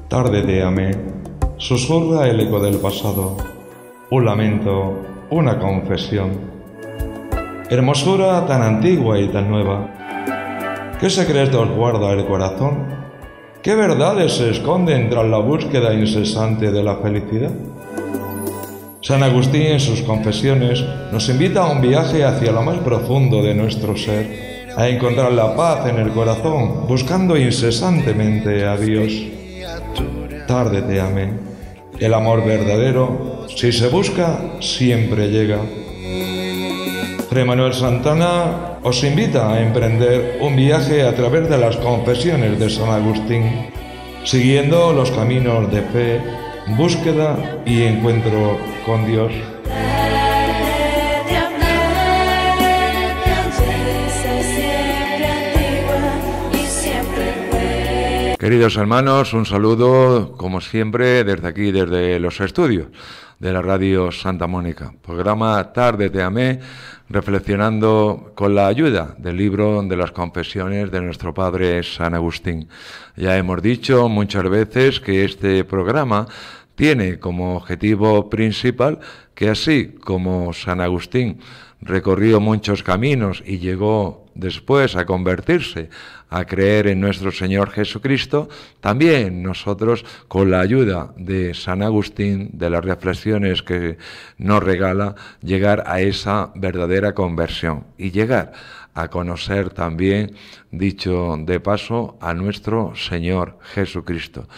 Tarde te amé, susurra el eco del pasado, un lamento, una confesión. Hermosura tan antigua y tan nueva, ¿qué secretos guarda el corazón? ¿Qué verdades se esconden tras la búsqueda incesante de la felicidad? San Agustín en sus confesiones nos invita a un viaje hacia lo más profundo de nuestro ser, a encontrar la paz en el corazón, buscando incesantemente a Dios. Tarde te amé. El amor verdadero, si se busca, siempre llega. Fray Manuel Santana os invita a emprender un viaje a través de las confesiones de San Agustín, siguiendo los caminos de fe, búsqueda y encuentro con Dios. Queridos hermanos, un saludo, como siempre, desde aquí, desde los estudios de la Radio Santa Mónica. Programa Tarde te amé, reflexionando con la ayuda del libro de las confesiones de nuestro Padre San Agustín. Ya hemos dicho muchas veces que este programa tiene como objetivo principal que así como San Agustín recorrió muchos caminos y llegó después a convertirse, a creer en nuestro Señor Jesucristo, también nosotros, con la ayuda de San Agustín, de las reflexiones que nos regala, llegar a esa verdadera conversión y llegar a conocer también, dicho de paso, a nuestro Señor Jesucristo.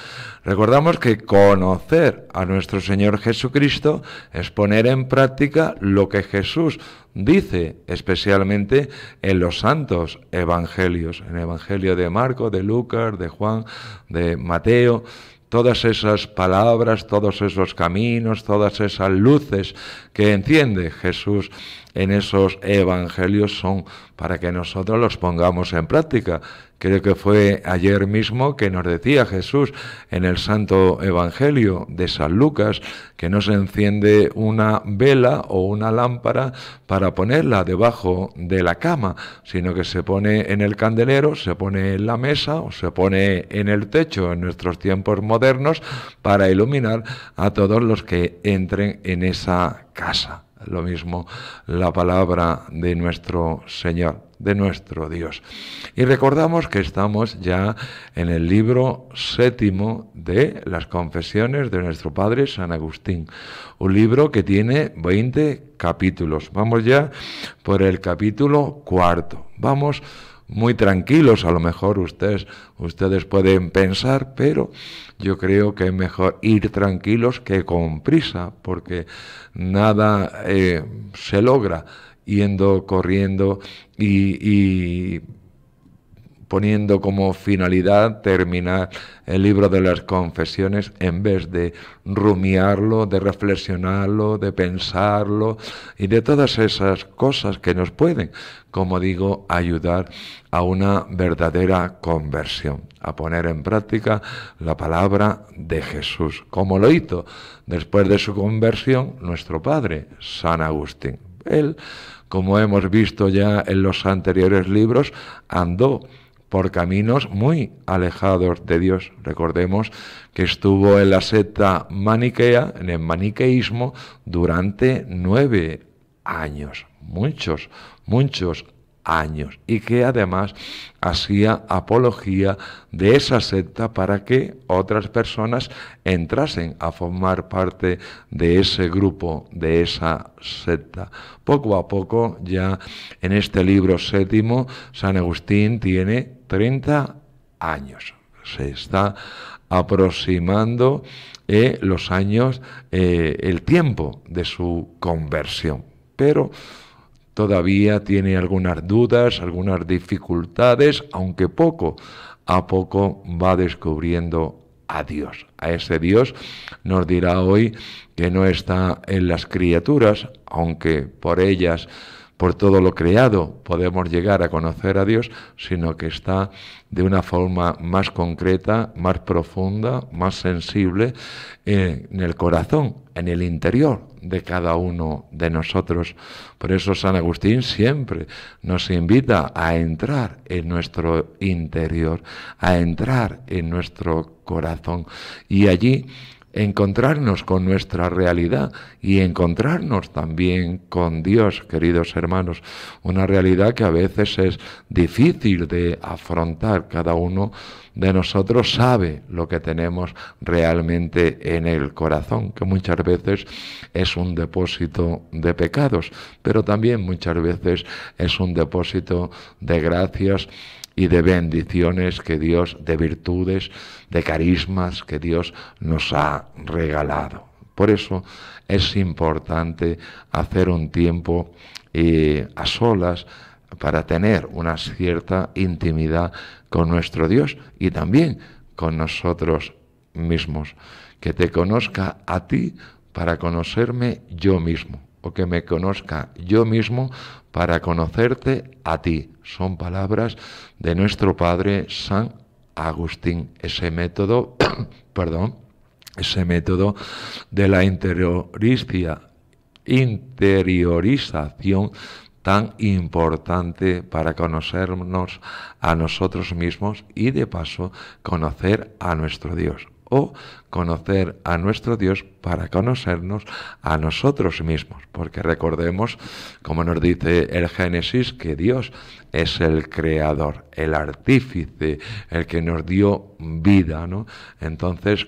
Recordamos que conocer a nuestro Señor Jesucristo es poner en práctica lo que Jesús dice, especialmente en los santos evangelios, en el Evangelio de Marcos, de Lucas, de Juan, de Mateo. Todas esas palabras, todos esos caminos, todas esas luces que enciende Jesús en esos evangelios son para que nosotros los pongamos en práctica. Creo que fue ayer mismo que nos decía Jesús en el Santo Evangelio de San Lucas que no se enciende una vela o una lámpara para ponerla debajo de la cama, sino que se pone en el candelero, se pone en la mesa o se pone en el techo en nuestros tiempos modernos para iluminar a todos los que entren en esa casa. Lo mismo la palabra de nuestro Señor, de nuestro Dios. Y recordamos que estamos ya en el libro 7 de las confesiones de nuestro Padre San Agustín, un libro que tiene 20 capítulos. Vamos ya por el capítulo 4. Vamos muy tranquilos, a lo mejor ustedes pueden pensar, pero yo creo que es mejor ir tranquilos que con prisa, porque nada se logra yendo, corriendo y poniendo como finalidad terminar el libro de las confesiones en vez de rumiarlo, de reflexionarlo, de pensarlo y de todas esas cosas que nos pueden, como digo, ayudar a una verdadera conversión, a poner en práctica la palabra de Jesús, como lo hizo después de su conversión nuestro Padre San Agustín. Él, como hemos visto ya en los anteriores libros, andó por caminos muy alejados de Dios. Recordemos que estuvo en la secta maniquea, en el maniqueísmo, durante 9 años, muchos años, y que además hacía apología de esa secta para que otras personas entrasen a formar parte de ese grupo, de esa secta. Poco a poco, ya en este libro 7, San Agustín tiene 30 años. Se está aproximando los años, el tiempo de su conversión, pero todavía tiene algunas dudas, algunas dificultades, aunque poco a poco va descubriendo a Dios. A ese Dios nos dirá hoy que no está en las criaturas, aunque por ellas, por todo lo creado, podemos llegar a conocer a Dios, sino que está de una forma más concreta, más profunda, más sensible en el corazón, en el interior de cada uno de nosotros. Por eso San Agustín siempre nos invita a entrar en nuestro interior, a entrar en nuestro corazón y allí encontrarnos con nuestra realidad y encontrarnos también con Dios, queridos hermanos, una realidad que a veces es difícil de afrontar. Cada uno de nosotros sabe lo que tenemos realmente en el corazón, que muchas veces es un depósito de pecados, pero también muchas veces es un depósito de gracias y de bendiciones que Dios, de virtudes, de carismas que Dios nos ha regalado. Por eso es importante hacer un tiempo a solas para tener una cierta intimidad con nuestro Dios y también con nosotros mismos. Que te conozca a ti para conocerme yo mismo, o que me conozca yo mismo para conocerte a ti. Son palabras de nuestro Padre San Agustín. Ese método, ese método de la interiorización tan importante para conocernos a nosotros mismos y de paso conocer a nuestro Dios. O conocer a nuestro Dios para conocernos a nosotros mismos. Porque recordemos, como nos dice el Génesis, que Dios es el creador, el artífice, el que nos dio vida, ¿no? Entonces,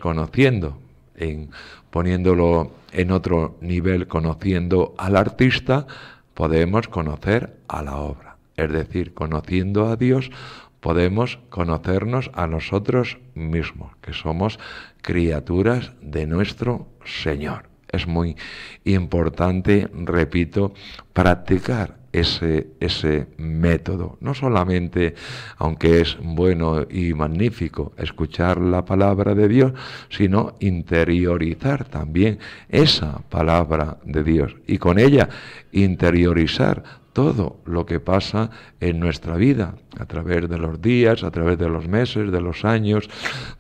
poniéndolo en otro nivel, conociendo al artista, podemos conocer a la obra. Es decir, conociendo a Dios, podemos conocernos a nosotros mismos, que somos criaturas de nuestro Señor. Es muy importante, repito, practicar ese método. No solamente, aunque es bueno y magnífico escuchar la palabra de Dios, sino interiorizar también esa palabra de Dios y con ella interiorizar todo lo que pasa en nuestra vida, a través de los días, a través de los meses, de los años,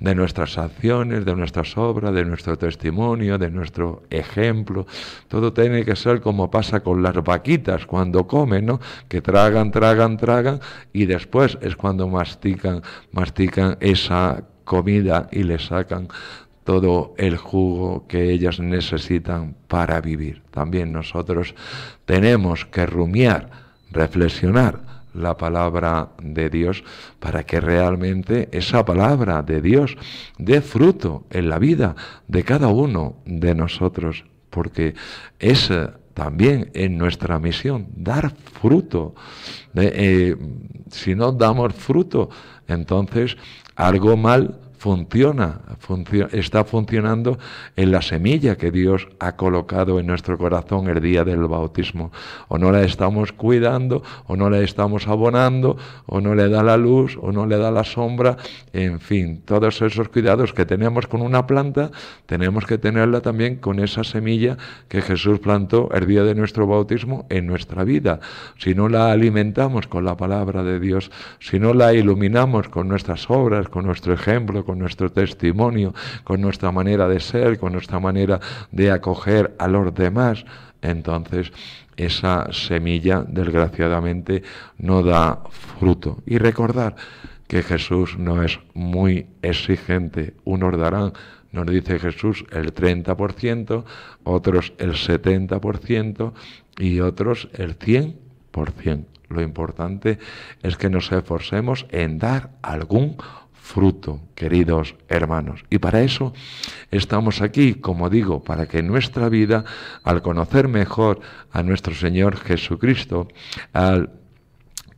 de nuestras acciones, de nuestras obras, de nuestro testimonio, de nuestro ejemplo. Todo tiene que ser como pasa con las vaquitas cuando comen, ¿no? Que tragan y después es cuando mastican esa comida y le sacan todo el jugo que ellas necesitan para vivir. También nosotros tenemos que rumiar, reflexionar la palabra de Dios para que realmente esa palabra de Dios dé fruto en la vida de cada uno de nosotros, porque es también en nuestra misión dar fruto. Si no damos fruto, entonces algo mal está funcionando en la semilla que Dios ha colocado en nuestro corazón el día del bautismo. O no la estamos cuidando, o no la estamos abonando, o no le da la luz, o no le da la sombra. En fin, todos esos cuidados que tenemos con una planta, tenemos que tenerla también con esa semilla que Jesús plantó el día de nuestro bautismo en nuestra vida. Si no la alimentamos con la palabra de Dios, si no la iluminamos con nuestras obras, con nuestro ejemplo, con nuestro testimonio, con nuestra manera de ser, con nuestra manera de acoger a los demás, entonces esa semilla desgraciadamente no da fruto. Y recordar que Jesús no es muy exigente. Unos darán, nos dice Jesús, el 30%, otros el 70% y otros el 100%. Lo importante es que nos esforcemos en dar algún fruto, queridos hermanos. Y para eso estamos aquí, como digo, para que nuestra vida, al conocer mejor a nuestro Señor Jesucristo, al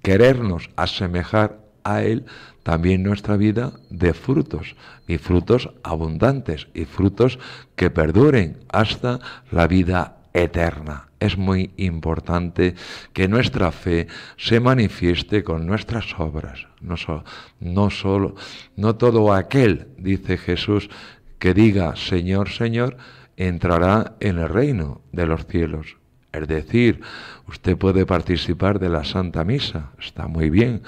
querernos asemejar a Él, también nuestra vida dé frutos, y frutos abundantes, y frutos que perduren hasta la vida eterna. Es muy importante que nuestra fe se manifieste con nuestras obras. No todo aquel, dice Jesús, que diga Señor, Señor, entrará en el reino de los cielos. Es decir, usted puede participar de la Santa Misa, está muy bien.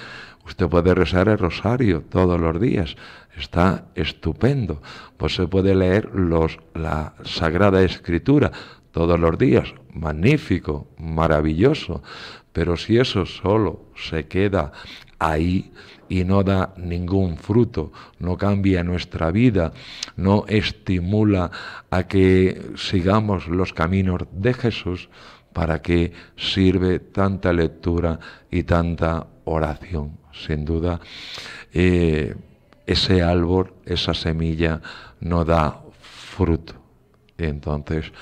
Usted puede rezar el rosario todos los días, está estupendo. Pues se puede leer la Sagrada Escritura todos los días, magnífico, maravilloso, pero si eso solo se queda ahí y no da ningún fruto, no cambia nuestra vida, no estimula a que sigamos los caminos de Jesús, ¿para qué sirve tanta lectura y tanta oración? Sin duda, ese árbol, esa semilla, no da fruto. Entonces,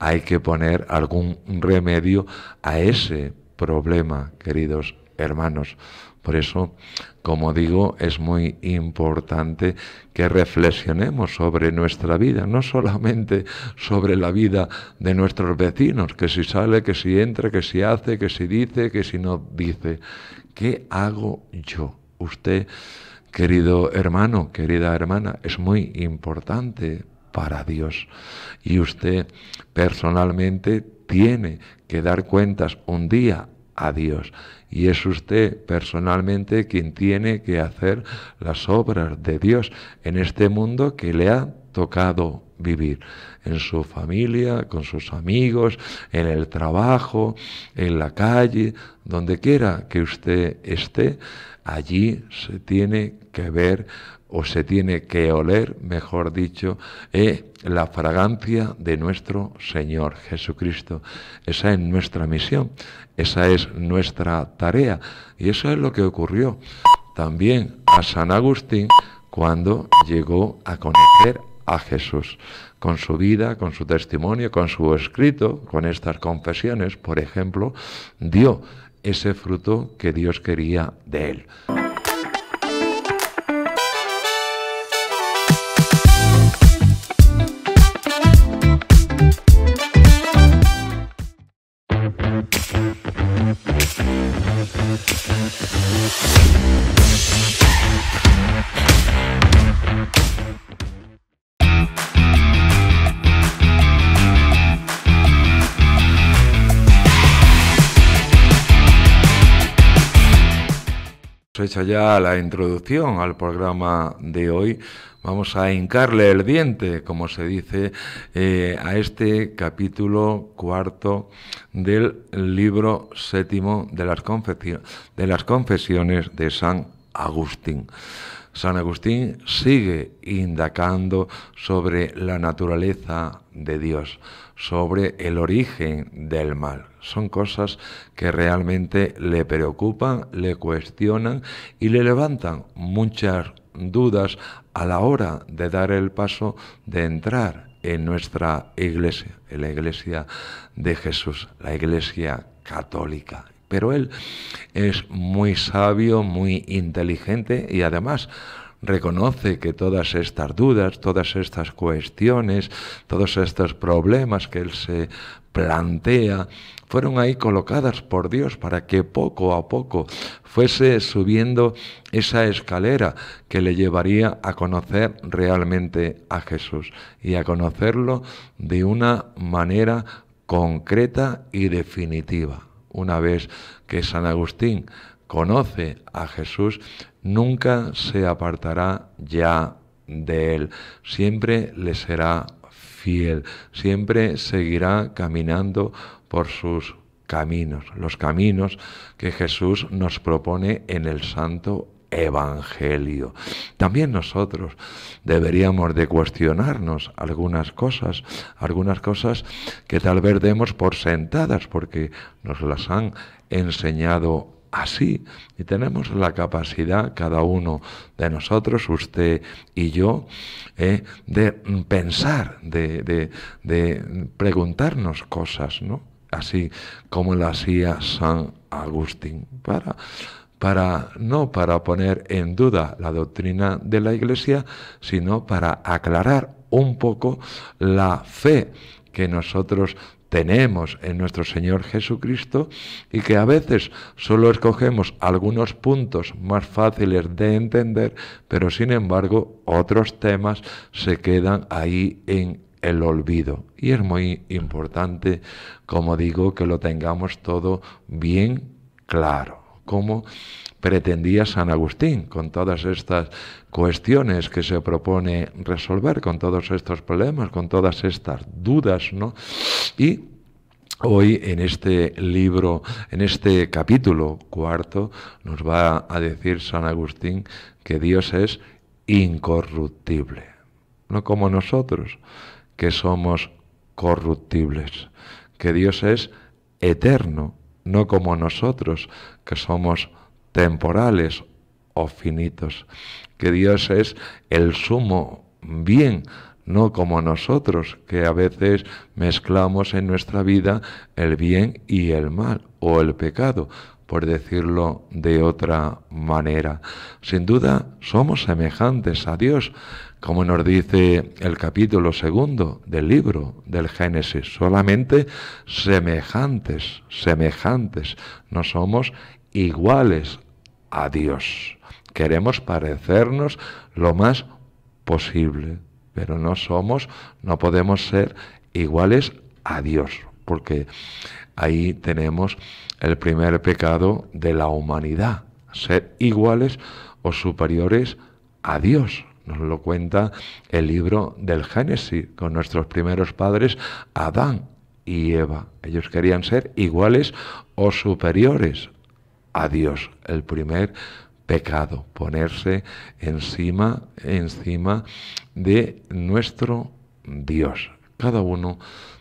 hay que poner algún remedio a ese problema, queridos hermanos. Por eso, como digo, es muy importante que reflexionemos sobre nuestra vida, no solamente sobre la vida de nuestros vecinos, que si sale, que si entra, que si hace, que si dice, que si no dice. ¿Qué hago yo? Usted, querido hermano, querida hermana, es muy importante para Dios. Y usted personalmente tiene que dar cuentas un día a Dios. Y es usted personalmente quien tiene que hacer las obras de Dios en este mundo que le ha tocado vivir, en su familia, con sus amigos, en el trabajo, en la calle, donde quiera que usted esté, allí se tiene que ver o se tiene que oler, mejor dicho, la fragancia de nuestro Señor Jesucristo. Esa es nuestra misión, esa es nuestra tarea, y eso es lo que ocurrió también a San Agustín cuando llegó a conocer a Jesús. Con su vida, con su testimonio, con su escrito, con estas confesiones, por ejemplo, dio ese fruto que Dios quería de él. Hecha ya la introducción al programa de hoy, vamos a hincarle el diente, como se dice, a este capítulo 4 del libro 7 de las Confesiones de San Agustín. San Agustín sigue indagando sobre la naturaleza de Dios, sobre el origen del mal. Son cosas que realmente le preocupan, le cuestionan y le levantan muchas dudas a la hora de dar el paso de entrar en nuestra iglesia, en la iglesia de Jesús, la iglesia católica. Pero él es muy sabio, muy inteligente y además reconoce que todas estas dudas, todas estas cuestiones, todos estos problemas que él se plantea, fueron ahí colocadas por Dios para que poco a poco fuese subiendo esa escalera que le llevaría a conocer realmente a Jesús y a conocerlo de una manera concreta y definitiva. Una vez que San Agustín conoce a Jesús, nunca se apartará ya de él, siempre le será fiel, siempre seguirá caminando por sus caminos, los caminos que Jesús nos propone en el Santo Evangelio. También nosotros deberíamos de cuestionarnos algunas cosas que tal vez demos por sentadas porque nos las han enseñado así, y tenemos la capacidad, cada uno de nosotros, usted y yo, de pensar, de preguntarnos cosas, ¿no? Así como lo hacía San Agustín, no para poner en duda la doctrina de la Iglesia, sino para aclarar un poco la fe que nosotros tenemos en nuestro Señor Jesucristo y que a veces solo escogemos algunos puntos más fáciles de entender, pero sin embargo otros temas se quedan ahí en el olvido. Y es muy importante, como digo, que lo tengamos todo bien claro. como pretendía San Agustín, con todas estas cuestiones que se propone resolver, con todos estos problemas, con todas estas dudas, ¿no? Y hoy en este libro, en este capítulo 4, nos va a decir San Agustín que Dios es incorruptible, no como nosotros, que somos corruptibles, que Dios es eterno, no como nosotros, que somos temporales o finitos, que Dios es el sumo bien, no como nosotros, que a veces mezclamos en nuestra vida el bien y el mal, o el pecado, por decirlo de otra manera. Sin duda, somos semejantes a Dios, como nos dice el capítulo 2 del libro del Génesis, solamente semejantes, no somos iguales a Dios. Queremos parecernos lo más posible, pero no podemos ser iguales a Dios, porque ahí tenemos el primer pecado de la humanidad, ser iguales o superiores a Dios. Nos lo cuenta el libro del Génesis, con nuestros primeros padres, Adán y Eva. Ellos querían ser iguales o superiores a Dios. El primer pecado, ponerse encima de nuestro Dios. Cada uno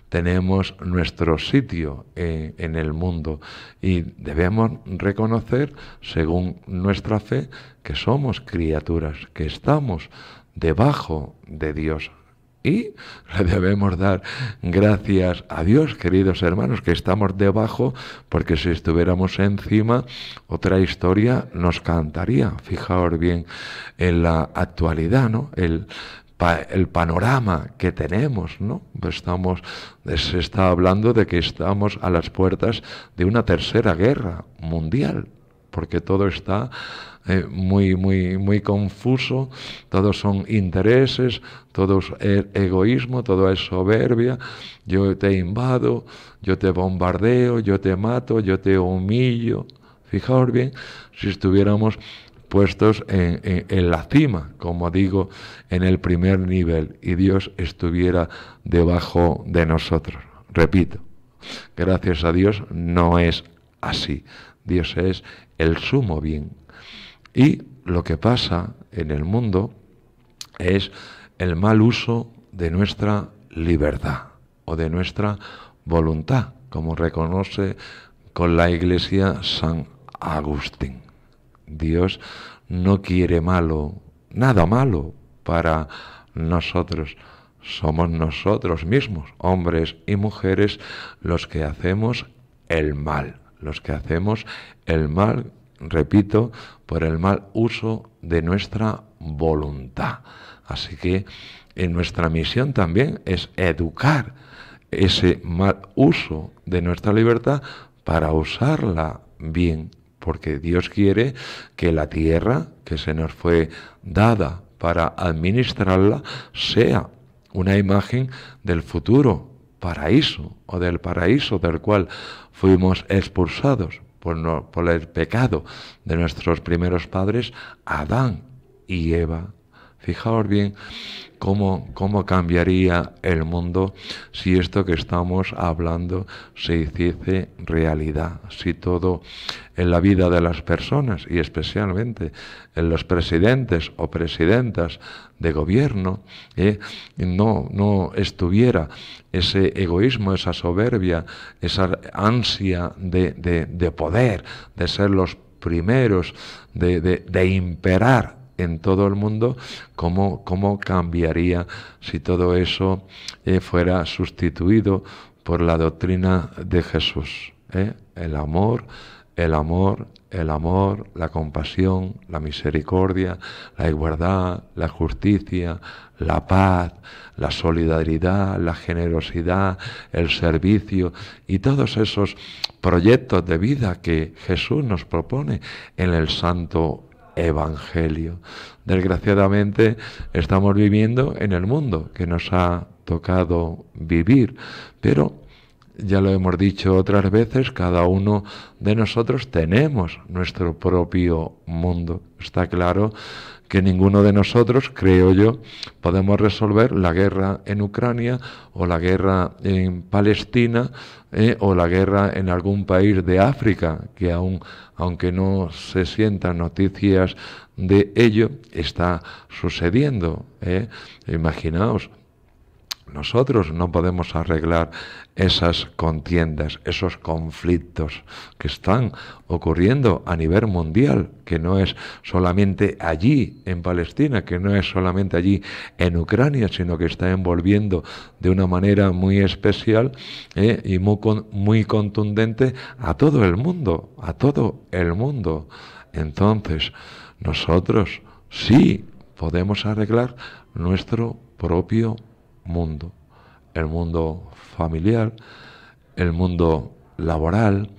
tenemos nuestro sitio en el mundo y debemos reconocer, según nuestra fe, que somos criaturas, que estamos debajo de Dios. Y le debemos dar gracias a Dios, queridos hermanos, que estamos debajo, porque si estuviéramos encima, otra historia nos cantaría. Fijaos bien en la actualidad, ¿no? El panorama que tenemos, ¿no? Se está hablando de que estamos a las puertas de una tercera guerra mundial, porque todo está muy confuso, todos son intereses, todo es egoísmo, todo es soberbia. Yo te invado, yo te bombardeo, yo te mato, yo te humillo. Fijaos bien, si estuviéramos puestos en la cima, como digo, en el primer nivel, y Dios estuviera debajo de nosotros. Repito, gracias a Dios no es así. Dios es el sumo bien. Y lo que pasa en el mundo es el mal uso de nuestra libertad o de nuestra voluntad, como reconoce con la Iglesia San Agustín. Dios no quiere nada malo para nosotros. Somos nosotros mismos, hombres y mujeres, los que hacemos el mal. Repito, por el mal uso de nuestra voluntad. Así que en nuestra misión también es educar ese mal uso de nuestra libertad para usarla bien, porque Dios quiere que la tierra que se nos fue dada para administrarla sea una imagen del futuro paraíso, o del paraíso del cual fuimos expulsados por el pecado de nuestros primeros padres, Adán y Eva. Fijaos bien cómo cambiaría el mundo si esto que estamos hablando se hiciese realidad, si todo en la vida de las personas, y especialmente en los presidentes o presidentas de gobierno, no estuviera ese egoísmo, esa soberbia, esa ansia de poder, de ser los primeros, de imperar en todo el mundo. ¿Cómo cambiaría si todo eso fuera sustituido por la doctrina de Jesús? El amor, la compasión, la misericordia, la igualdad, la justicia, la paz, la solidaridad, la generosidad, el servicio y todos esos proyectos de vida que Jesús nos propone en el Santo Evangelio. Desgraciadamente estamos viviendo en el mundo que nos ha tocado vivir, pero ya lo hemos dicho otras veces, cada uno de nosotros tenemos nuestro propio mundo. Está claro que ninguno de nosotros, creo yo, podemos resolver la guerra en Ucrania o la guerra en Palestina o la guerra en algún país de África, que aunque no se sientan noticias de ello, está sucediendo. Imaginaos, nosotros no podemos arreglar esas contiendas, esos conflictos que están ocurriendo a nivel mundial, que no es solamente allí en Palestina, que no es solamente allí en Ucrania, sino que está envolviendo de una manera muy especial y muy contundente a todo el mundo, a todo el mundo. Entonces, nosotros sí podemos arreglar nuestro propio mundo, el mundo familiar, el mundo laboral,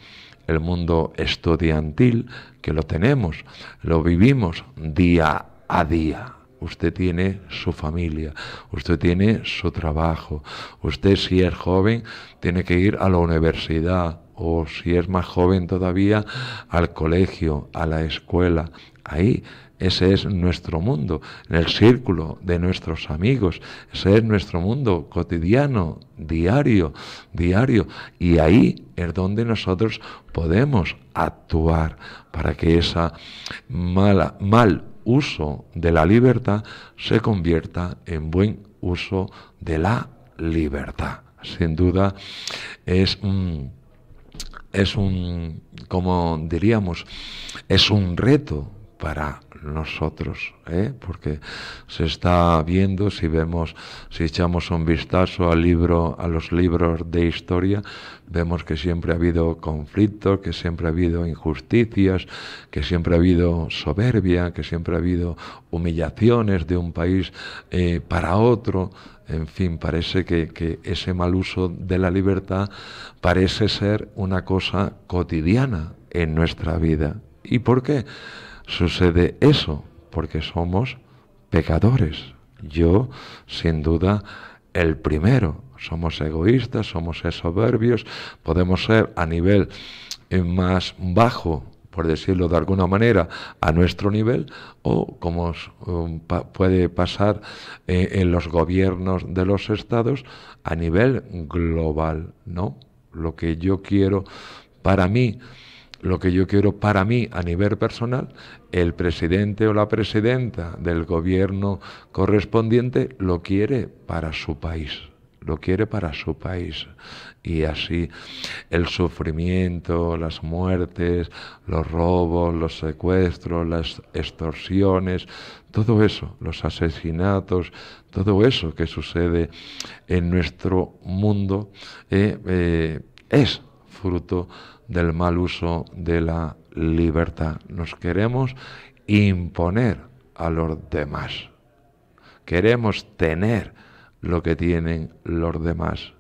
el mundo estudiantil, que lo tenemos, lo vivimos día a día. Usted tiene su familia, usted tiene su trabajo, usted si es joven tiene que ir a la universidad o si es más joven todavía al colegio, a la escuela. Ahí ese es nuestro mundo, en el círculo de nuestros amigos, ese es nuestro mundo cotidiano, diario, y ahí es donde nosotros podemos actuar para que esa mal uso de la libertad se convierta en buen uso de la libertad. Sin duda como diríamos, es un reto para nosotros, porque se está viendo, si echamos un vistazo a los libros de historia, vemos que siempre ha habido conflictos, que siempre ha habido injusticias, que siempre ha habido soberbia, que siempre ha habido humillaciones de un país para otro. En fin, parece que ese mal uso de la libertad parece ser una cosa cotidiana en nuestra vida. ¿Y por qué sucede eso? Porque somos pecadores. Yo, sin duda, el primero. Somos egoístas, somos soberbios, podemos ser a nivel más bajo, por decirlo de alguna manera, a nuestro nivel, o como puede pasar en los gobiernos de los estados, a nivel global, ¿no? Lo que yo quiero para mí a nivel personal, el presidente o la presidenta del gobierno correspondiente lo quiere para su país. Y así el sufrimiento, las muertes, los robos, los secuestros, las extorsiones, todo eso, los asesinatos, todo eso que sucede en nuestro mundo es fruto del mal uso de la libertad. Nos queremos imponer a los demás. Queremos tener lo que tienen los demás.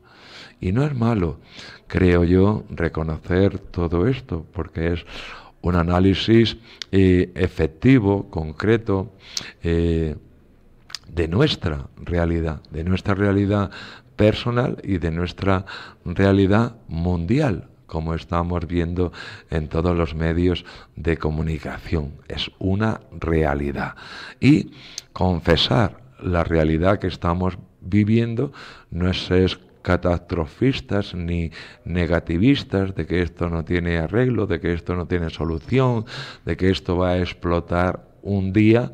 Y no es malo, creo yo, reconocer todo esto, porque es un análisis efectivo, concreto, de nuestra realidad personal y de nuestra realidad mundial, como estamos viendo en todos los medios de comunicación. Es una realidad. Y confesar la realidad que estamos viviendo no es ser catastrofistas ni negativistas de que esto no tiene arreglo, de que esto no tiene solución, de que esto va a explotar un día.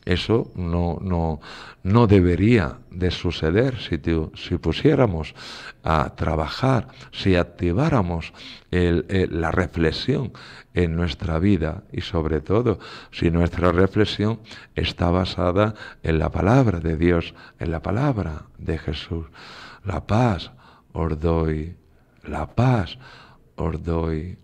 Eso no debería de suceder si pusiéramos a trabajar, si activáramos la reflexión en nuestra vida y sobre todo si nuestra reflexión está basada en la palabra de Dios, en la palabra de Jesús. La paz os doy,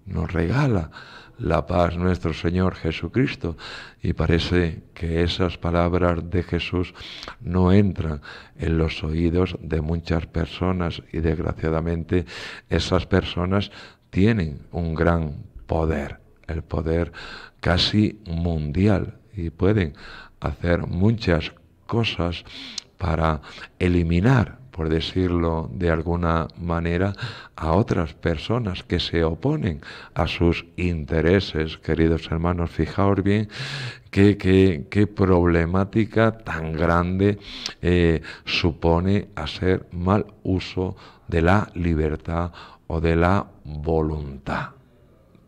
nos regala la paz nuestro Señor Jesucristo, y parece que esas palabras de Jesús no entran en los oídos de muchas personas, y desgraciadamente esas personas tienen un gran poder, el poder casi mundial, y pueden hacer muchas cosas para eliminar, por decirlo de alguna manera, a otras personas que se oponen a sus intereses. Queridos hermanos, fijaos bien qué problemática tan grande supone hacer mal uso de la libertad o de la voluntad.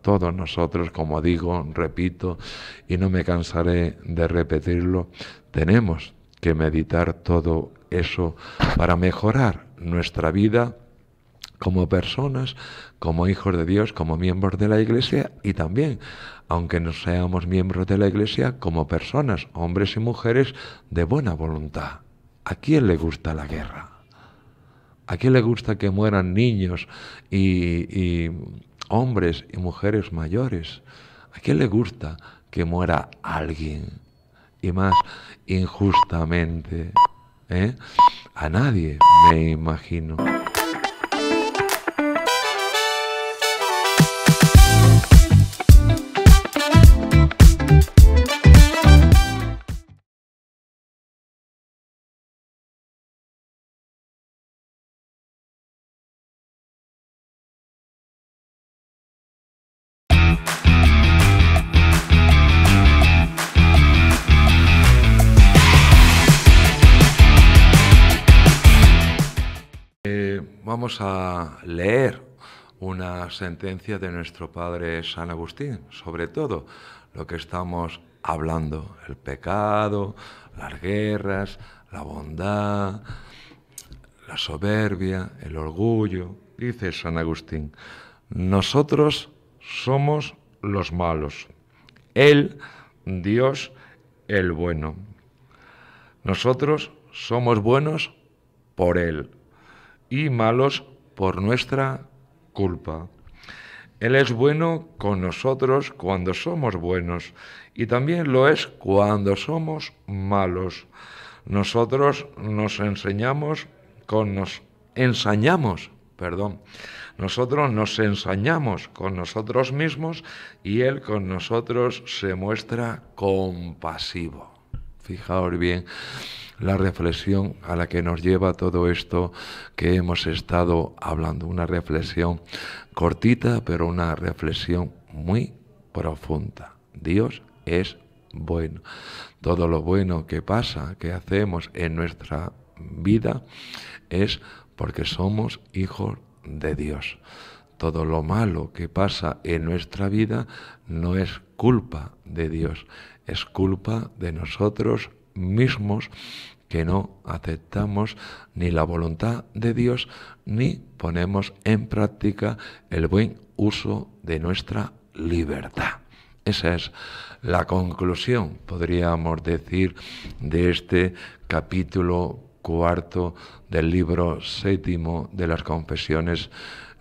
Todos nosotros, como digo, repito, y no me cansaré de repetirlo, tenemos que meditar todo eso para mejorar nuestra vida como personas, como hijos de Dios, como miembros de la Iglesia y también, aunque no seamos miembros de la Iglesia, como personas, hombres y mujeres de buena voluntad. ¿A quién le gusta la guerra? ¿A quién le gusta que mueran niños y hombres y mujeres mayores? ¿A quién le gusta que muera alguien? Y más injustamente, ¿eh? A nadie, me imagino. Vamos a leer una sentencia de nuestro padre San Agustín, sobre todo lo que estamos hablando, el pecado, las guerras, la bondad, la soberbia, el orgullo. Dice San Agustín: nosotros somos los malos, Él, Dios, el bueno. Nosotros somos buenos por Él y malos por nuestra culpa. Él es bueno con nosotros cuando somos buenos y también lo es cuando somos malos. Nosotros nos ensañamos con nosotros mismos y Él con nosotros se muestra compasivo. Fijaos bien la reflexión a la que nos lleva todo esto que hemos estado hablando. Una reflexión cortita, pero una reflexión muy profunda. Dios es bueno. Todo lo bueno que pasa, que hacemos en nuestra vida, es porque somos hijos de Dios. Todo lo malo que pasa en nuestra vida no es culpa de Dios, es culpa de nosotros mismos, que no aceptamos ni la voluntad de Dios ni ponemos en práctica el buen uso de nuestra libertad. Esa es la conclusión, podríamos decir, de este capítulo 4 del libro 7 de las Confesiones,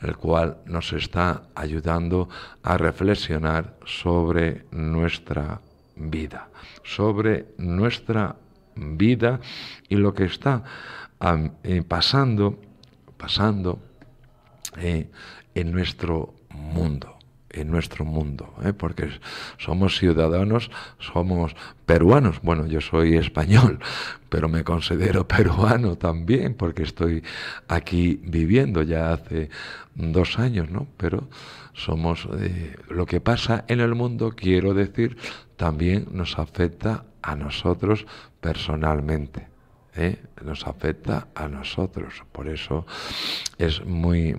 el cual nos está ayudando a reflexionar sobre nuestra vida, y lo que está pasando en nuestro mundo, porque somos ciudadanos, somos peruanos. Bueno, yo soy español, pero me considero peruano también, porque estoy aquí viviendo ya hace 2 años, ¿no? Pero somos lo que pasa en el mundo, quiero decir, también nos afecta a nosotros personalmente. Nos afecta a nosotros. Por eso es muy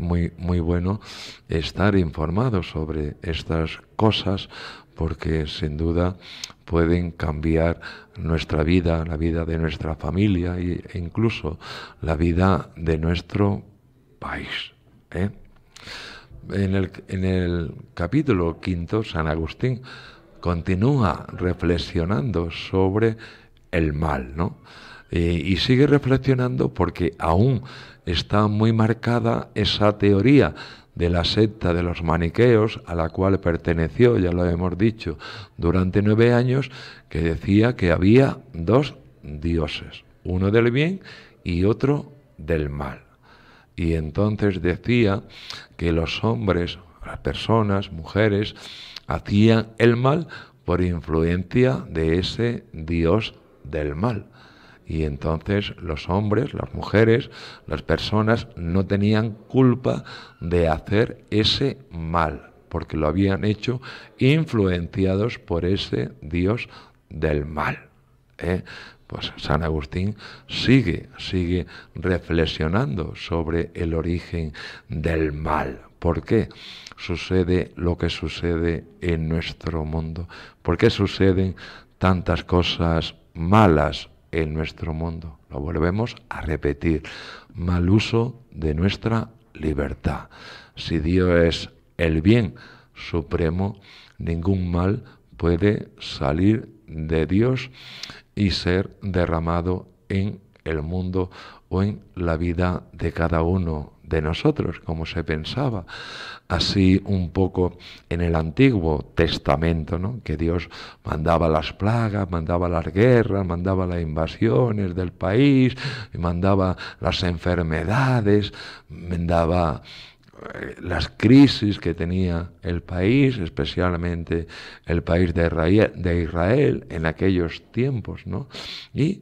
bueno estar informados sobre estas cosas, porque sin duda pueden cambiar nuestra vida, la vida de nuestra familia e incluso la vida de nuestro país. En el capítulo 5, San Agustín continúa reflexionando sobre el mal, ¿no? Y sigue reflexionando porque aún está muy marcada esa teoría de la secta de los maniqueos, a la cual perteneció, ya lo hemos dicho, durante 9 años, que decía que había 2 dioses, uno del bien y otro del mal. Y entonces decía que los hombres, las personas, mujeres, hacían el mal por influencia de ese dios del mal. Y entonces los hombres, las mujeres, las personas no tenían culpa de hacer ese mal, porque lo habían hecho influenciados por ese Dios del mal. Pues San Agustín sigue reflexionando sobre el origen del mal. ¿Por qué sucede lo que sucede en nuestro mundo? ¿Por qué suceden tantas cosas malas en nuestro mundo? Lo volvemos a repetir: mal uso de nuestra libertad. Si Dios es el bien supremo, ningún mal puede salir de Dios y ser derramado en el mundo o en la vida de cada uno de nosotros, como se pensaba así un poco en el Antiguo Testamento, ¿no? Que Dios mandaba las plagas, mandaba las guerras, mandaba las invasiones del país, mandaba las enfermedades, mandaba las crisis que tenía el país, especialmente el país de Israel en aquellos tiempos, ¿no? Y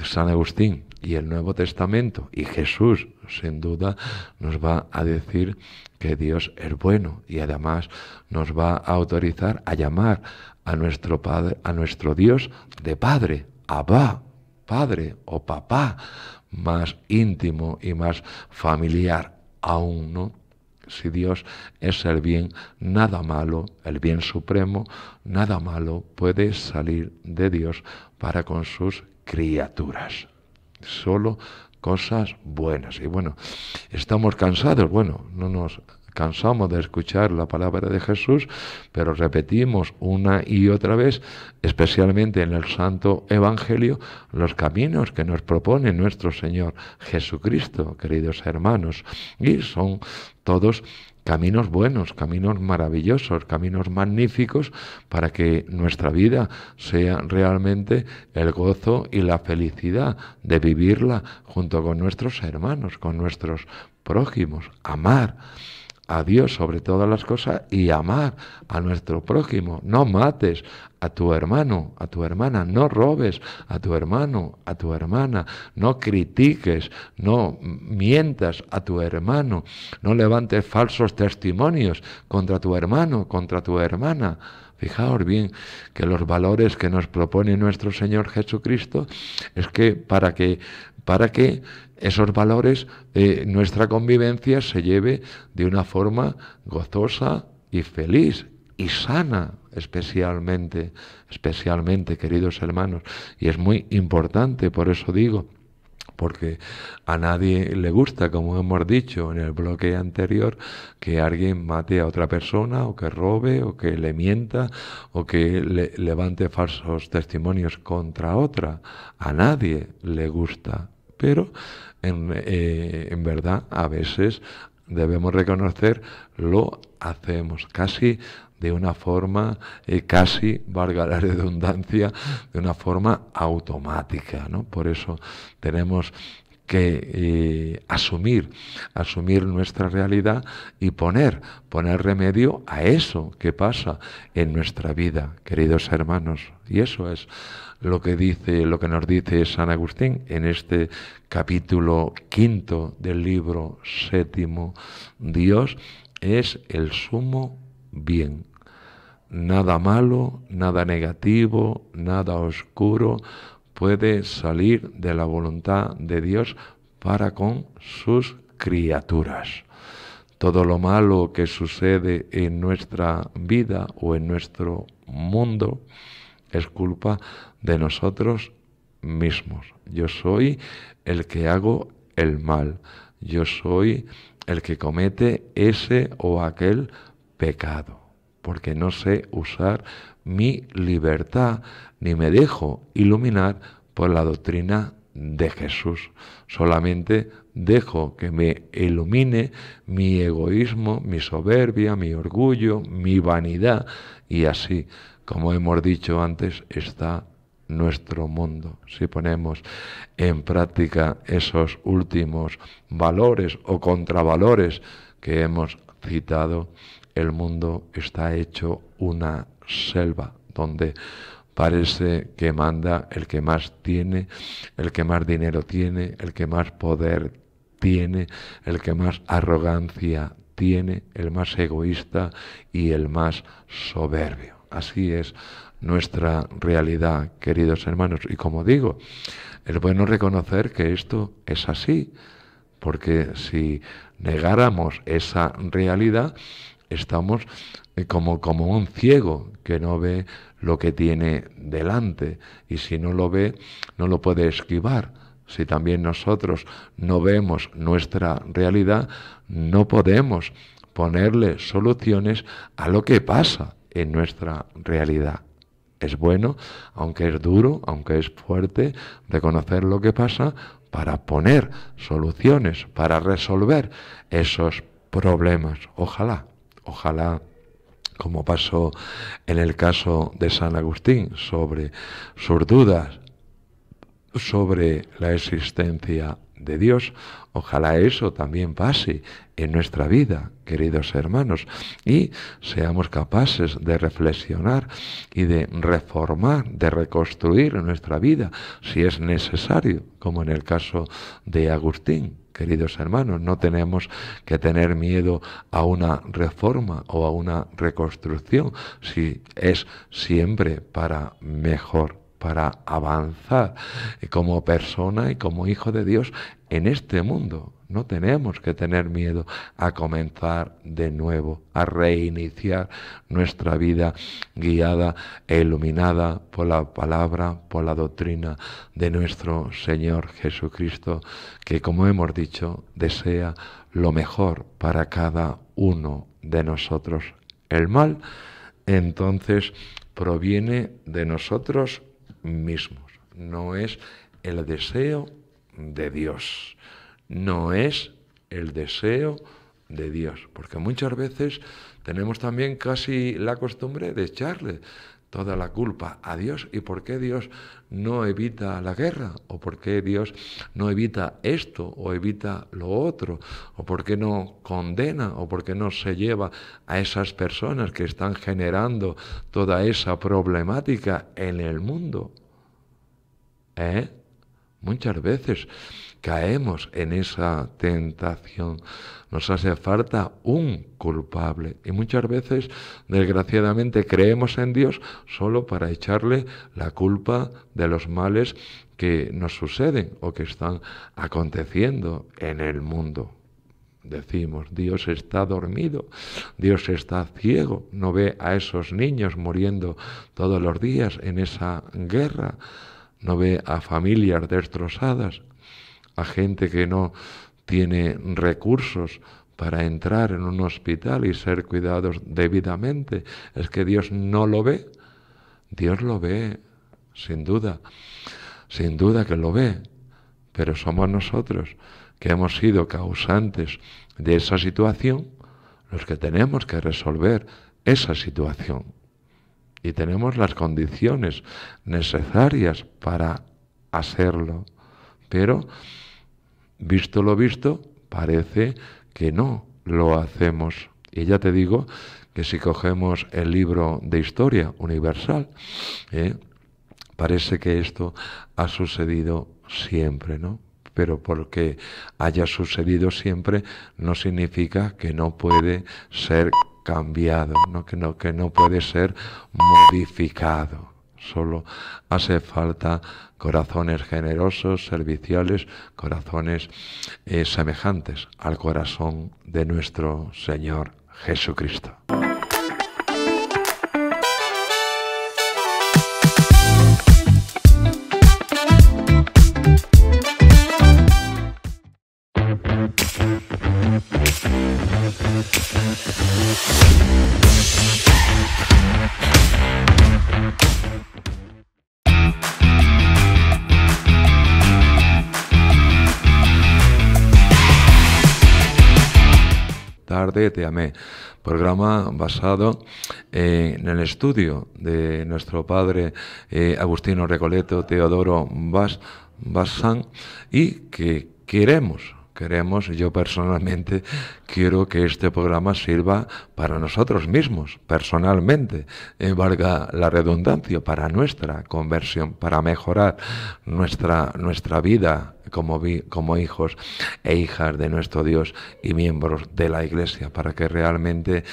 San Agustín y el Nuevo Testamento y Jesús, sin duda, nos va a decir que Dios es bueno, y además nos va a autorizar a llamar a nuestro Padre, a nuestro Dios de Padre, Abba, Padre o Papá, más íntimo y más familiar aún, ¿no? Si Dios es el bien, nada malo, el bien supremo, nada malo puede salir de Dios para con sus criaturas. Solo cosas buenas. Y bueno, estamos cansados, no nos cansamos de escuchar la palabra de Jesús, pero repetimos una y otra vez, especialmente en el Santo Evangelio, los caminos que nos propone nuestro Señor Jesucristo, queridos hermanos, y son todos caminos buenos, caminos maravillosos, caminos magníficos para que nuestra vida sea realmente el gozo y la felicidad de vivirla junto con nuestros hermanos, con nuestros prójimos, amar a Dios sobre todas las cosas y amar a nuestro prójimo. No mates a tu hermano, a tu hermana, no robes a tu hermano, a tu hermana, no critiques, no mientas a tu hermano, no levantes falsos testimonios contra tu hermano, contra tu hermana. Fijaos bien que los valores que nos propone nuestro Señor Jesucristo es que para que esos valores, nuestra convivencia se lleve de una forma gozosa y feliz y sana, especialmente, queridos hermanos. Y es muy importante, por eso digo, porque a nadie le gusta, como hemos dicho en el bloque anterior, que alguien mate a otra persona, o que robe, o que le mienta, o que levante falsos testimonios contra otra. A nadie le gusta. Pero en verdad a veces debemos reconocer, lo hacemos casi de una forma, casi, valga la redundancia, de una forma automática, ¿no? Por eso tenemos que asumir nuestra realidad y poner remedio a eso que pasa en nuestra vida, queridos hermanos. Y eso es lo que nos dice San Agustín en este capítulo 5 del libro 7. Dios es el sumo bien. Nada malo, nada negativo, nada oscuro puede salir de la voluntad de Dios para con sus criaturas. Todo lo malo que sucede en nuestra vida o en nuestro mundo es culpa de nosotros mismos. Yo soy el que hago el mal. Yo soy el que comete ese o aquel pecado, porque no sé usar mi libertad ni me dejo iluminar por la doctrina de Jesús. Solamente dejo que me ilumine mi egoísmo, mi soberbia, mi orgullo, mi vanidad, y así, como hemos dicho antes, está nuestro mundo. Si ponemos en práctica esos últimos valores o contravalores que hemos citado, el mundo está hecho una selva donde parece que manda el que más tiene, el que más dinero tiene, el que más poder tiene, el que más arrogancia tiene, el más egoísta y el más soberbio. Así es nuestra realidad, queridos hermanos. Y como digo, es bueno reconocer que esto es así, porque si negáramos esa realidad, estamos como un ciego que no ve lo que tiene delante, y si no lo ve, no lo puede esquivar. Si también nosotros no vemos nuestra realidad, no podemos ponerle soluciones a lo que pasa en nuestra realidad. Es bueno, aunque es duro, aunque es fuerte, reconocer lo que pasa para poner soluciones, para resolver esos problemas. Ojalá, como pasó en el caso de San Agustín, sobre sus dudas sobre la existencia de Dios, ojalá eso también pase en nuestra vida, queridos hermanos, y seamos capaces de reflexionar y de reformar, de reconstruir nuestra vida, si es necesario, como en el caso de Agustín. Queridos hermanos, no tenemos que tener miedo a una reforma o a una reconstrucción, si es siempre para mejor, para avanzar como persona y como hijo de Dios en este mundo. No tenemos que tener miedo a comenzar de nuevo, a reiniciar nuestra vida guiada e iluminada por la palabra, por la doctrina de nuestro Señor Jesucristo, que, como hemos dicho, desea lo mejor para cada uno de nosotros. El mal, entonces, proviene de nosotros mismos, no es el deseo de Dios, no es el deseo de Dios, porque muchas veces tenemos también casi la costumbre de echarle toda la culpa a Dios. ¿Y por qué Dios no evita la guerra? ¿O por qué Dios no evita esto o evita lo otro? ¿O por qué no condena? ¿O por qué no se lleva a esas personas que están generando toda esa problemática en el mundo? Muchas veces caemos en esa tentación. Nos hace falta un culpable y muchas veces, desgraciadamente, creemos en Dios solo para echarle la culpa de los males que nos suceden o que están aconteciendo en el mundo. Decimos, Dios está dormido, Dios está ciego, no ve a esos niños muriendo todos los días en esa guerra, no ve a familias destrozadas, a gente que no tiene recursos para entrar en un hospital y ser cuidados debidamente. ¿Es que Dios no lo ve? Dios lo ve, sin duda que lo ve, pero somos nosotros que hemos sido causantes de esa situación los que tenemos que resolver esa situación. Y tenemos las condiciones necesarias para hacerlo. Pero, visto lo visto, parece que no lo hacemos. Y ya te digo que si cogemos el libro de historia universal, parece que esto ha sucedido siempre, ¿no? Pero porque haya sucedido siempre no significa que no puede ser cambiado, ¿no? Que no puede ser modificado. Solo hace falta corazones generosos, serviciales, corazones semejantes al corazón de nuestro Señor Jesucristo. Tarde te amé, programa basado en el estudio de nuestro padre Agustino Recoleto Teodoro Bazán, y que queremos yo personalmente quiero que este programa sirva para nosotros mismos, personalmente, valga la redundancia, para nuestra conversión, para mejorar nuestra vida como hijos e hijas de nuestro Dios y miembros de la Iglesia, para que realmente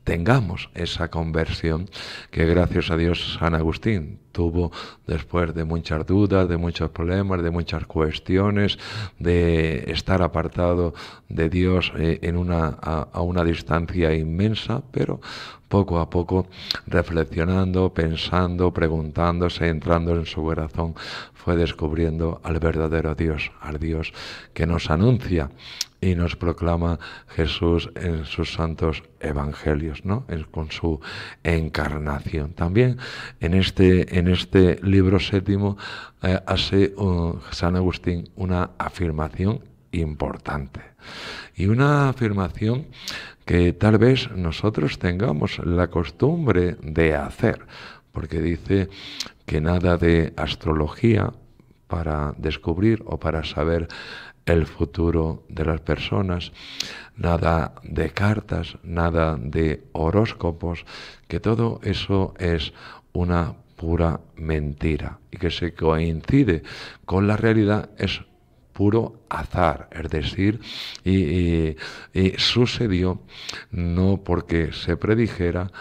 tengamos esa conversión que, gracias a Dios, San Agustín tuvo después de muchas dudas, de muchos problemas, de muchas cuestiones, de estar apartado de Dios a una distancia inmensa, pero poco a poco, reflexionando, pensando, preguntándose, entrando en su corazón, fue descubriendo al verdadero Dios, al Dios que nos anuncia y nos proclama Jesús en sus santos evangelios, ¿no? Con su encarnación. También en este libro séptimo hace San Agustín una afirmación importante. Y una afirmación que tal vez nosotros tengamos la costumbre de hacer, porque dice que nada de astrología para descubrir o para saber el futuro de las personas, nada de cartas, nada de horóscopos, que todo eso es una pura mentira y que se coincide con la realidad es puro azar, es decir, y sucedió no porque se predijera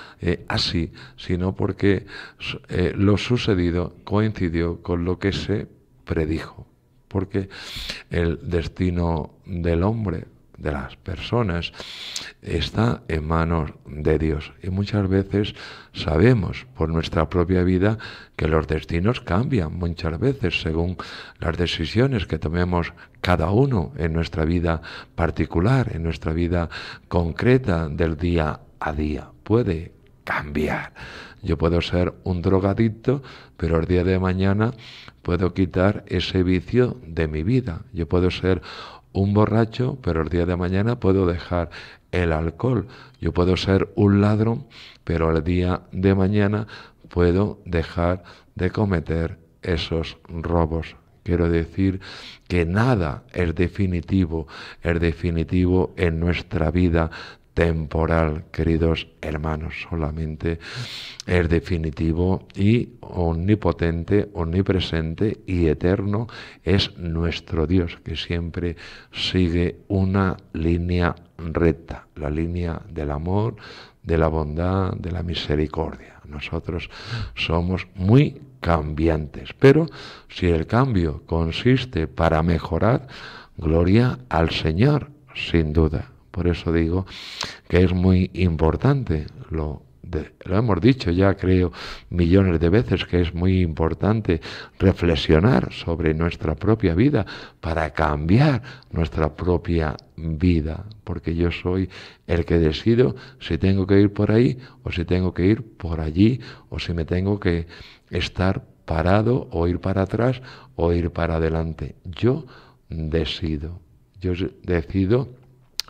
así, sino porque lo sucedido coincidió con lo que se predijo, porque el destino del hombre, de las personas, está en manos de Dios. Y muchas veces sabemos por nuestra propia vida que los destinos cambian muchas veces según las decisiones que tomemos cada uno en nuestra vida particular, en nuestra vida concreta del día a día. Puede cambiar. Yo puedo ser un drogadicto, pero el día de mañana puedo quitar ese vicio de mi vida. Yo puedo ser un borracho, pero el día de mañana puedo dejar el alcohol. Yo puedo ser un ladrón, pero el día de mañana puedo dejar de cometer esos robos. Quiero decir que nada es definitivo en nuestra vida temporal, queridos hermanos. Solamente es definitivo y omnipotente, omnipresente y eterno es nuestro Dios, que siempre sigue una línea recta, la línea del amor, de la bondad, de la misericordia. Nosotros somos muy cambiantes, pero si el cambio consiste para mejorar, gloria al Señor, sin duda. Por eso digo que es muy importante, lo hemos dicho ya creo millones de veces, que es muy importante reflexionar sobre nuestra propia vida para cambiar nuestra propia vida, porque yo soy el que decido si tengo que ir por ahí o si tengo que ir por allí, o si me tengo que estar parado o ir para atrás o ir para adelante. Yo decido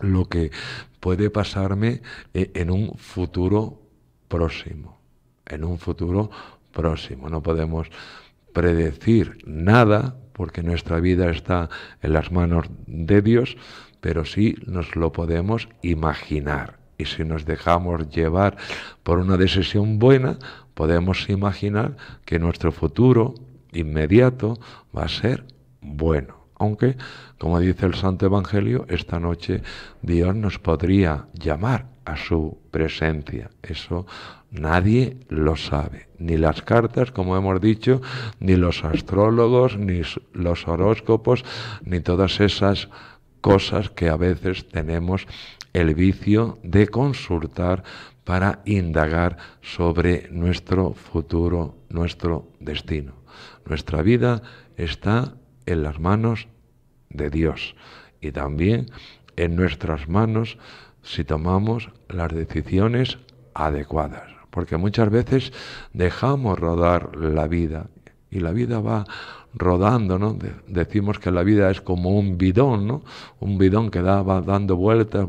lo que puede pasarme en un futuro próximo. No podemos predecir nada porque nuestra vida está en las manos de Dios, pero sí nos lo podemos imaginar. Y si nos dejamos llevar por una decisión buena, podemos imaginar que nuestro futuro inmediato va a ser bueno. Aunque, como dice el Santo Evangelio, esta noche Dios nos podría llamar a su presencia. Eso nadie lo sabe. Ni las cartas, como hemos dicho, ni los astrólogos, ni los horóscopos, ni todas esas cosas que a veces tenemos el vicio de consultar para indagar sobre nuestro futuro, nuestro destino. Nuestra vida está en las manos de Dios y también en nuestras manos si tomamos las decisiones adecuadas, porque muchas veces dejamos rodar la vida y la vida va rodando, ¿no? Decimos que la vida es como un bidón, ¿no? Un bidón que va dando vueltas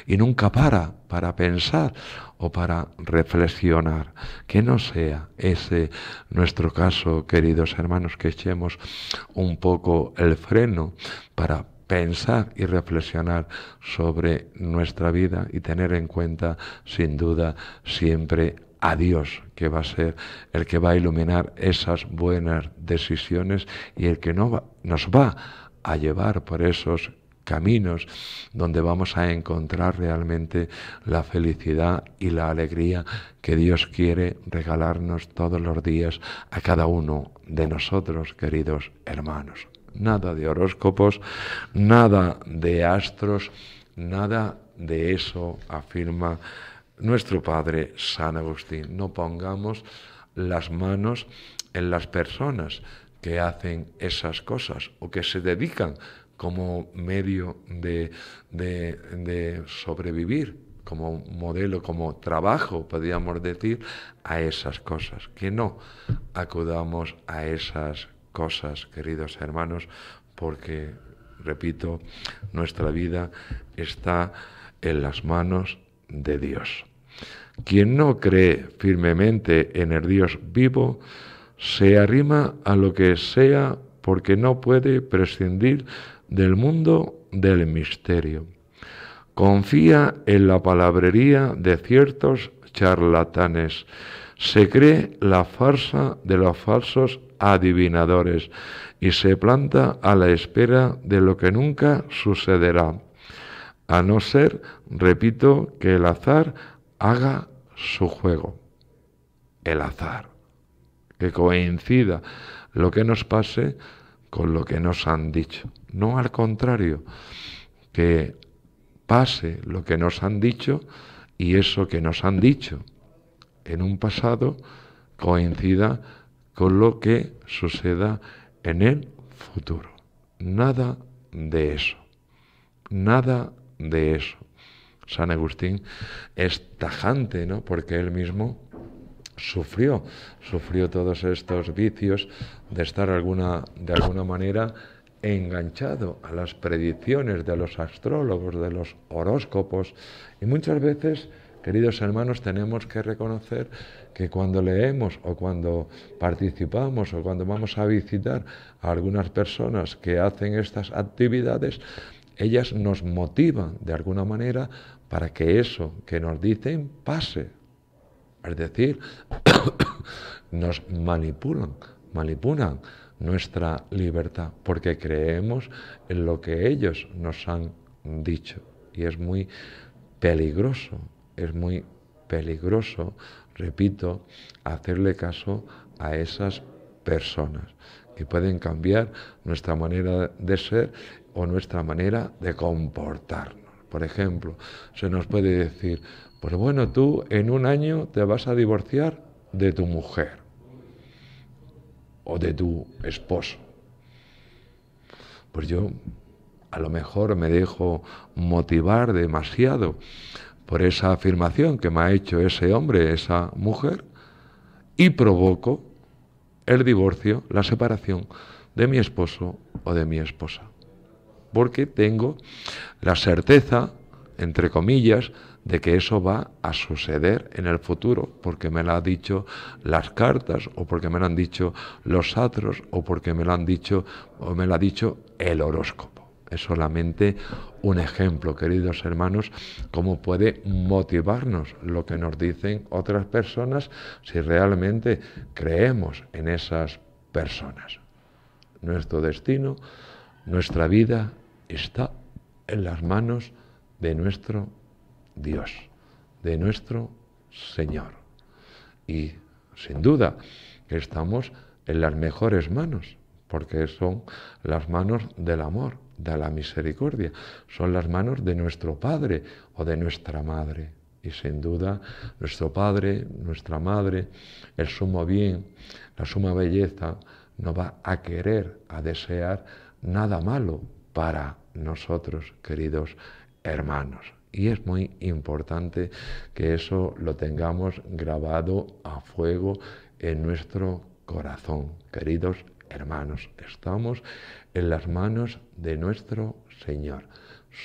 y nunca para pensar o para reflexionar. Que no sea ese nuestro caso, queridos hermanos, que echemos un poco el freno para pensar y reflexionar sobre nuestra vida y tener en cuenta, sin duda, siempre a Dios, que va a ser el que va a iluminar esas buenas decisiones y el que nos va a llevar por esos caminos donde vamos a encontrar realmente la felicidad y la alegría que Dios quiere regalarnos todos los días a cada uno de nosotros, queridos hermanos. Nada de horóscopos, nada de astros, nada de eso, afirma nuestro padre San Agustín. No pongamos las manos en las personas que hacen esas cosas o que se dedican como medio de sobrevivir, como modelo, como trabajo, podríamos decir, a esas cosas. Que no acudamos a esas cosas, queridos hermanos, porque, repito, nuestra vida está en las manos de Dios. Quien no cree firmemente en el Dios vivo, se arrima a lo que sea porque no puede prescindir del mundo del misterio. Confía en la palabrería de ciertos charlatanes. Se cree la farsa de los falsos adivinadores y se planta a la espera de lo que nunca sucederá, a no ser, repito, que el azar haga su juego. El azar. Que coincida lo que nos pase con lo que nos han dicho. No al contrario, que pase lo que nos han dicho y eso que nos han dicho en un pasado coincida con lo que suceda en el futuro. Nada de eso. Nada de eso. San Agustín es tajante, ¿no? Porque él mismo sufrió todos estos vicios de estar de alguna manera enganchado a las predicciones de los astrólogos, de los horóscopos. Y muchas veces, queridos hermanos, tenemos que reconocer que cuando leemos o cuando participamos o cuando vamos a visitar a algunas personas que hacen estas actividades, ellas nos motivan de alguna manera para que eso que nos dicen pase. Es decir, nos manipulan nuestra libertad porque creemos en lo que ellos nos han dicho. Y es muy peligroso, repito, hacerle caso a esas personas que pueden cambiar nuestra manera de ser o nuestra manera de comportarnos. Por ejemplo, se nos puede decir, pues bueno, tú en un año te vas a divorciar de tu mujer o de tu esposo. Pues yo a lo mejor me dejo motivar demasiado por esa afirmación que me ha hecho ese hombre, esa mujer, y provoco el divorcio, la separación de mi esposo o de mi esposa. Porque tengo la certeza, entre comillas, de que eso va a suceder en el futuro, porque me lo han dicho las cartas, o porque me lo han dicho los astros, o porque me lo han dicho, o me lo ha dicho el horóscopo. Es solamente un ejemplo, queridos hermanos, cómo puede motivarnos lo que nos dicen otras personas si realmente creemos en esas personas. Nuestro destino, nuestra vida está en las manos de nuestro Dios, de nuestro Señor. Y sin duda que estamos en las mejores manos, porque son las manos del amor, de la misericordia, son las manos de nuestro Padre o de nuestra Madre. Y sin duda nuestro Padre, nuestra Madre, el sumo bien, la suma belleza, no va a querer, a desear nada malo para nosotros, queridos hermanos. Y es muy importante que eso lo tengamos grabado a fuego en nuestro corazón. Queridos hermanos, estamos en las manos de nuestro Señor.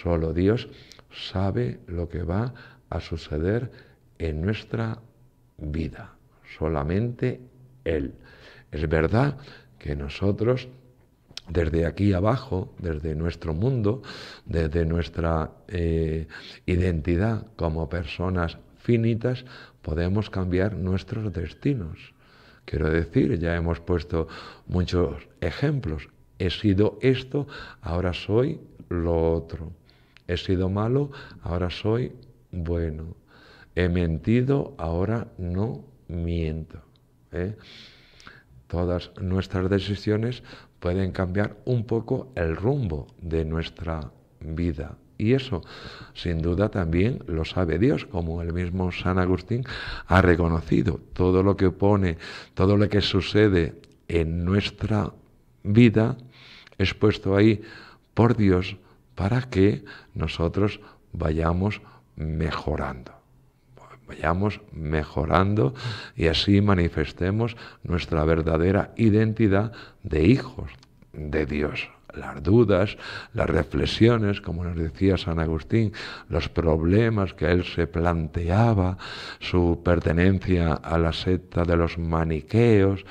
Solo Dios sabe lo que va a suceder en nuestra vida, solamente Él. Es verdad que nosotros, desde aquí abajo, desde nuestro mundo, desde nuestra identidad como personas finitas, podemos cambiar nuestros destinos. Quiero decir, ya hemos puesto muchos ejemplos. He sido esto, ahora soy lo otro. He sido malo, ahora soy bueno. He mentido, ahora no miento. Todas nuestras decisiones pueden cambiar un poco el rumbo de nuestra vida. Y eso, sin duda, también lo sabe Dios, como el mismo San Agustín ha reconocido. Todo lo que pone, todo lo que sucede en nuestra vida es puesto ahí por Dios para que nosotros vayamos mejorando. Y así manifestemos nuestra verdadera identidad de hijos de Dios. Las dudas, las reflexiones, como nos decía San Agustín, los problemas que él se planteaba, su pertenencia a la secta de los maniqueos,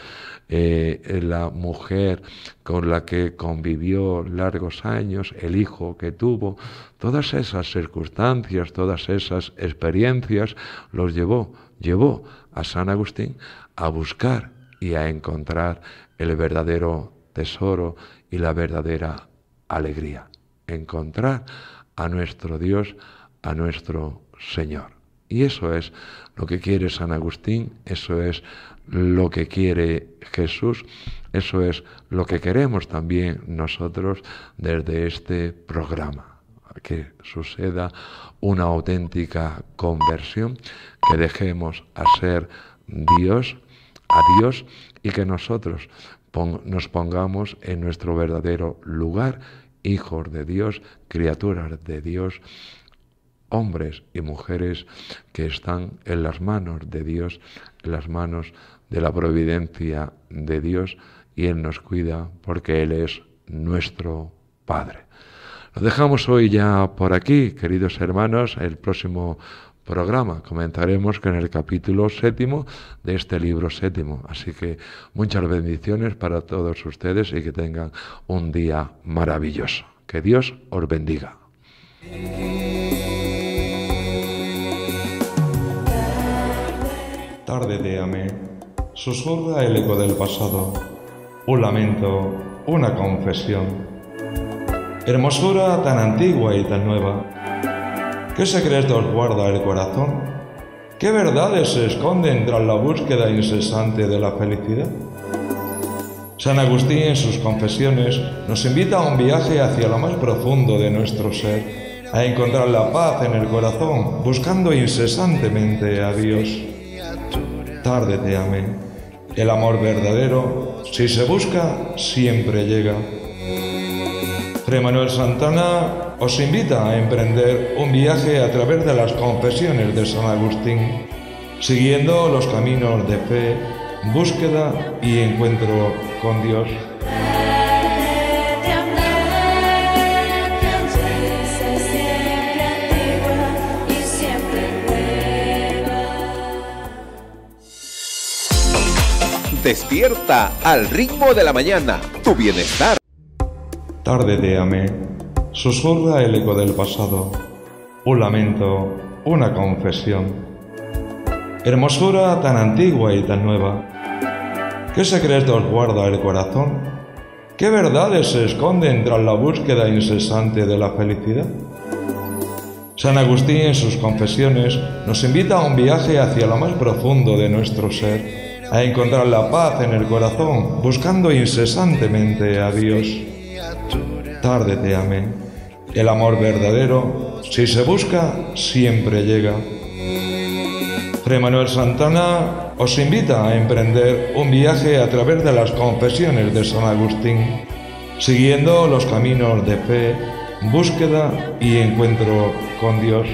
la mujer con la que convivió largos años, el hijo que tuvo, todas esas circunstancias, todas esas experiencias los llevó a San Agustín a buscar y a encontrar el verdadero tesoro y la verdadera alegría. Encontrar a nuestro Dios, a nuestro Señor. Y eso es lo que quiere San Agustín, eso es lo que quiere Jesús, eso es lo que queremos también nosotros desde este programa. Que suceda una auténtica conversión, que dejemos a ser Dios, a Dios, y que nosotros nos pongamos en nuestro verdadero lugar, hijos de Dios, criaturas de Dios, hombres y mujeres que están en las manos de Dios, en las manos de la providencia de Dios, y Él nos cuida porque Él es nuestro Padre. Lo dejamos hoy ya por aquí, queridos hermanos. El próximo programa comenzaremos con el capítulo 7 de este libro 7. Así que muchas bendiciones para todos ustedes y que tengan un día maravilloso. Que Dios os bendiga. Tarde de amén. Susurra el eco del pasado. Un lamento, una confesión. Hermosura tan antigua y tan nueva. ¿Qué secretos guarda el corazón? ¿Qué verdades se esconden tras la búsqueda incesante de la felicidad? San Agustín en sus confesiones nos invita a un viaje hacia lo más profundo de nuestro ser, a encontrar la paz en el corazón, buscando incesantemente a Dios. Tarde te amé. El amor verdadero, si se busca, siempre llega. Fray Manuel Santana os invita a emprender un viaje a través de las confesiones de San Agustín, siguiendo los caminos de fe, búsqueda y encuentro con Dios. Despierta al ritmo de la mañana, tu bienestar. Tarde de amé, susurra el eco del pasado, un lamento, una confesión. Hermosura tan antigua y tan nueva. ¿Qué secretos guarda el corazón? ¿Qué verdades se esconden tras la búsqueda incesante de la felicidad? San Agustín en sus confesiones nos invita a un viaje hacia lo más profundo de nuestro ser, a encontrar la paz en el corazón, buscando incesantemente a Dios. Tarde te amé. El amor verdadero, si se busca, siempre llega. Fray Manuel Santana os invita a emprender un viaje a través de las confesiones de San Agustín, siguiendo los caminos de fe, búsqueda y encuentro con Dios.